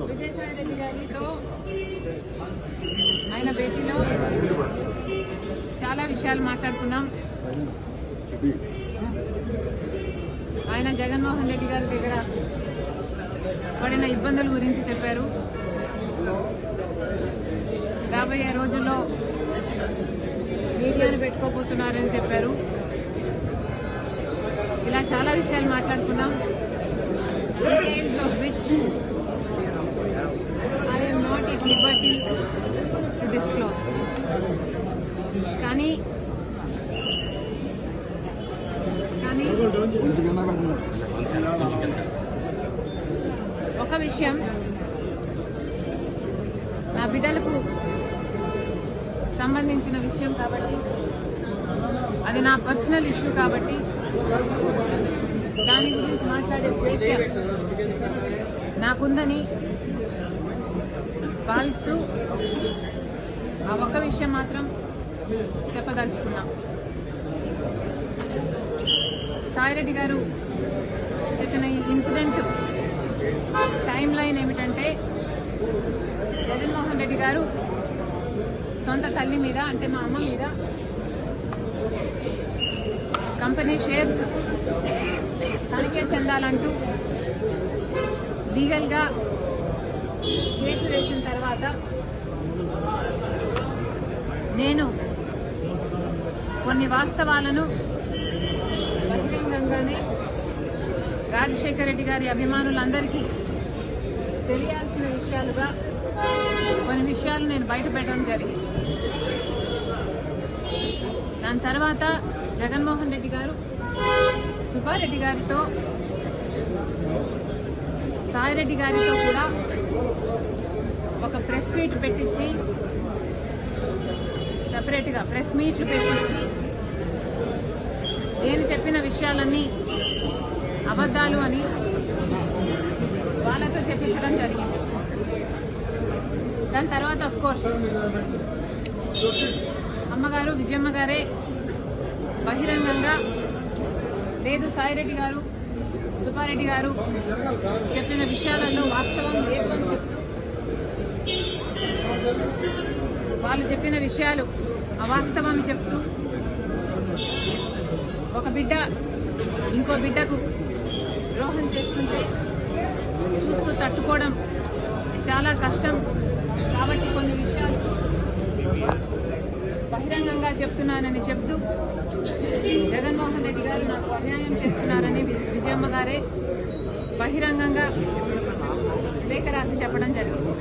విజయసాయి రెడ్డి గారితో ఆయన భేటీలో చాలా విషయాలు మాట్లాడుకున్నాం. ఆయన జగన్మోహన్ రెడ్డి గారి దగ్గర పడిన ఇబ్బందుల గురించి చెప్పారు. రాబోయే రోజుల్లో మీడియాను పెట్టుకోబోతున్నారని చెప్పారు. ఇలా చాలా విషయాలు మాట్లాడుకున్నాం. details of which I am not at liberty to disclose. కానీ ఒక విషయం, నా బిడ్డలకు సంబంధించిన విషయం కాబట్టి, అది నా పర్సనల్ ఇష్యూ కాబట్టి దాని గురించి మాట్లాడే స్వేచ్ఛ నాకుందని భావిస్తూ ఆ ఒక్క విషయం మాత్రం చెప్పదలుచుకున్నాం. సాయిరెడ్డి గారు చెప్పిన ఈ ఇన్సిడెంట్ టైం లైన్ ఏమిటంటే, జగన్మోహన్ రెడ్డి గారు సొంత తల్లి మీద, అంటే మా అమ్మ మీద కంపెనీ షేర్స్ తనిఖీ చెందాలంటూ లీగల్గా కేసు వేసిన తర్వాత నేను కొన్ని వాస్తవాలను బహిరంగంగానే రాజశేఖర రెడ్డి గారి అభిమానులందరికీ తెలియాల్సిన విషయాలుగా కొన్ని విషయాలు నేను బయట పెట్టడం జరిగింది. దాని తర్వాత జగన్మోహన్ రెడ్డి గారు సుబ్బారెడ్డి గారితో, సాయిరెడ్డి గారితో కూడా ఒక ప్రెస్ మీట్ పెట్టించి, సపరేట్గా ప్రెస్ మీట్లు పెట్టించి నేను చెప్పిన విషయాలన్నీ అబద్ధాలు అని వాళ్ళతో చెప్పించడం జరిగింది. దాని తర్వాత ఆఫ్ కోర్స్ అమ్మగారు విజయమ్మ గారే బహిరంగంగా లేదు, సాయిరెడ్డి గారు సుబ్బారెడ్డి గారు చెప్పిన విషయాలలో వాస్తవం లేదు అని చెప్తూ, వాళ్ళు చెప్పిన విషయాలు అవాస్తవం చెప్తూ, ఒక బిడ్డ ఇంకో బిడ్డకు ద్రోహం చేస్తుంటే చూస్తూ తట్టుకోవడం చాలా కష్టం కాబట్టి కొన్ని విషయాలు బహిరంగంగా చెప్తున్నానని చెప్తూ, జగన్మోహన్ రెడ్డి గారు నాకు అన్యాయం చేస్తున్నారని విజయమ్మ గారే బహిరంగంగా లేఖ రాసి చెప్పడం జరిగింది.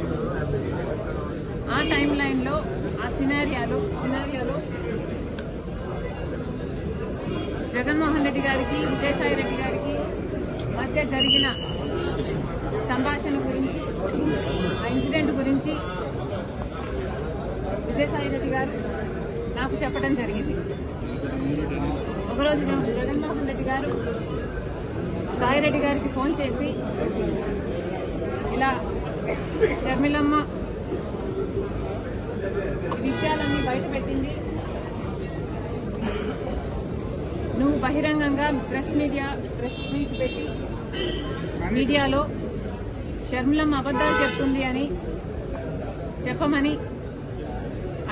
ఆ టైం లైన్లో, ఆ సినారియాలో జగన్మోహన్ రెడ్డి గారికి విజయసాయి రెడ్డి గారికి మధ్య జరిగిన సంభాషణ గురించి, ఆ ఇన్సిడెంట్ గురించి విజయసాయి రెడ్డి గారు నాకు చెప్పడం జరిగింది. ఒకరోజు జగన్మోహన్ రెడ్డి గారు సాయిరెడ్డి గారికి ఫోన్ చేసి, ఇలా షర్మిలమ్మ విషయాలన్నీ బయట పెట్టింది, నువ్వు బహిరంగంగా ప్రెస్ మీట్ పెట్టి మీడియాలో షర్మిలమ్మ అబద్ధాలు చెప్తుంది అని చెప్పమని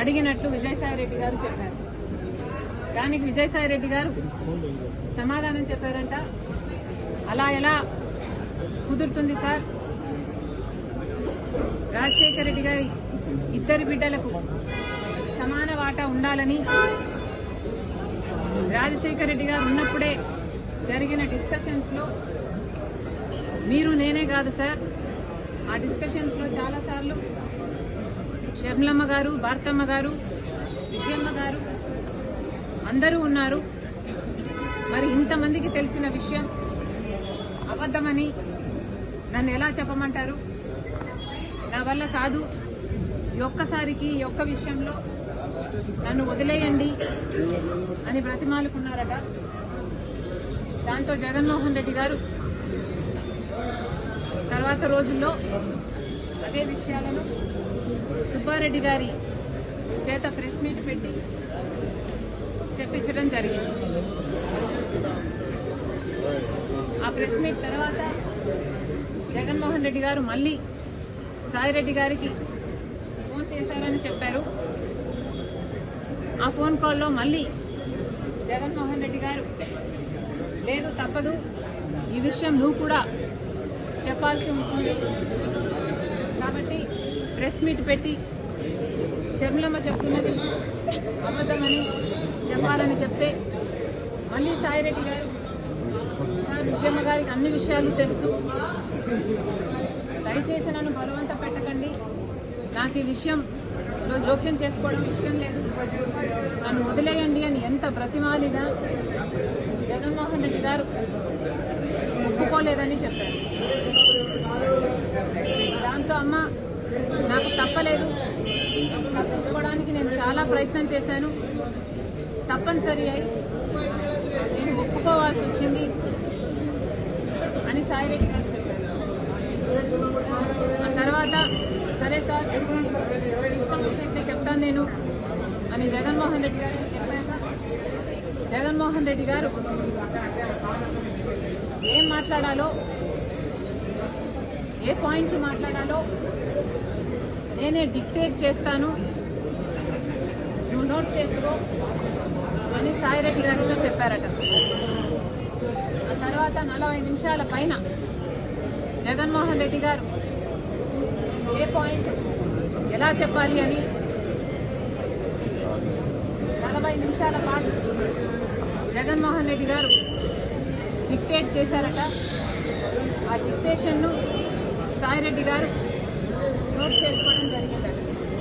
అడిగినట్లు విజయసాయి రెడ్డి గారు చెప్పారు. దానికి విజయసాయి రెడ్డి గారు సమాధానం చెప్పారంట, అలా ఎలా కుదురుతుంది సార్, రాజశేఖర రెడ్డి గారి ఇద్దరి బిడ్డలకు సమాన వాటా ఉండాలని రాజశేఖర రెడ్డి గారు ఉన్నప్పుడే జరిగిన డిస్కషన్స్లో మీరు నేనే కాదు సార్, ఆ డిస్కషన్స్లో చాలాసార్లు షర్మిలమ్మ గారు, భారతమ్మ గారు, విజయమ్మ గారు అందరూ ఉన్నారు. మరి ఇంతమందికి తెలిసిన విషయం అబద్ధమని నన్ను ఎలా చెప్పమంటారు? నా వల్ల కాదు, ఈ ఒక్కసారికి ఈ ఒక్క విషయంలో నన్ను వదిలేయండి అని బ్రతిమాలుకున్నారట. దాంతో జగన్మోహన్ రెడ్డి గారు తర్వాత రోజుల్లో అదే విషయాలను సుబ్బారెడ్డి గారి చేత ప్రెస్ మీట్ పెట్టి చెప్పించడం జరిగింది. ఆ ప్రెస్ మీట్ తర్వాత జగన్మోహన్ రెడ్డి గారు మళ్ళీ సాయిరెడ్డి గారికి ఫోన్ చేశారని చెప్పారు. ఆ ఫోన్ కాల్లో మళ్ళీ జగన్మోహన్ రెడ్డి గారు లేదు తప్పదు, ఈ విషయం నువ్వు కూడా చెప్పాల్సి ఉంటుంది కాబట్టి ప్రెస్ మీట్ పెట్టి షర్మిలమ్మ చెప్తున్నది అబద్ధమని చెప్పాలని చెప్తే మళ్ళీ సాయిరెడ్డి గారు సార్ విజయమ్మ గారికి అన్ని విషయాలు తెలుసు, దయచేసి నన్ను బలవంత పెట్టకండి, నాకు ఈ విషయంలో జోక్యం చేసుకోవడం ఇష్టం లేదు, నన్ను వదిలేయండి అని ఎంత బ్రతిమాలినా జగన్మోహన్ రెడ్డి గారు ఒప్పుకోలేదని చెప్పారు. దాంతో అమ్మ నాకు తప్పలేదు, తప్పించుకోవడానికి నేను చాలా ప్రయత్నం చేశాను, తప్పనిసరి అయి నేను ఒప్పుకోవాల్సి వచ్చింది అని సాయిరెడ్డి గారు చెప్పారు. ఆ తర్వాత సరే సార్ ఇష్టం వచ్చినట్లే చెప్తాను నేను అని జగన్మోహన్ రెడ్డి గారు చెప్పాక జగన్మోహన్ రెడ్డి గారు ఏం మాట్లాడాలో ఏ పాయింట్లు మాట్లాడాలో నేనే డిక్టేట్ చేస్తాను, నువ్వు నోట్ చేసుకో అని సాయిరెడ్డి గారితో చెప్పారట. ఆ తర్వాత 40 నిమిషాల పైన జగన్మోహన్ రెడ్డి గారు ఏ పాయింట్ ఎలా చెప్పాలి అని 40 నిమిషాల పాటు జగన్మోహన్ రెడ్డి గారు డిక్టేట్ చేశారట. ఆ డిక్టేషన్ను సాయిరెడ్డి గారు నోట్ చేసుకోవడం జరిగింది.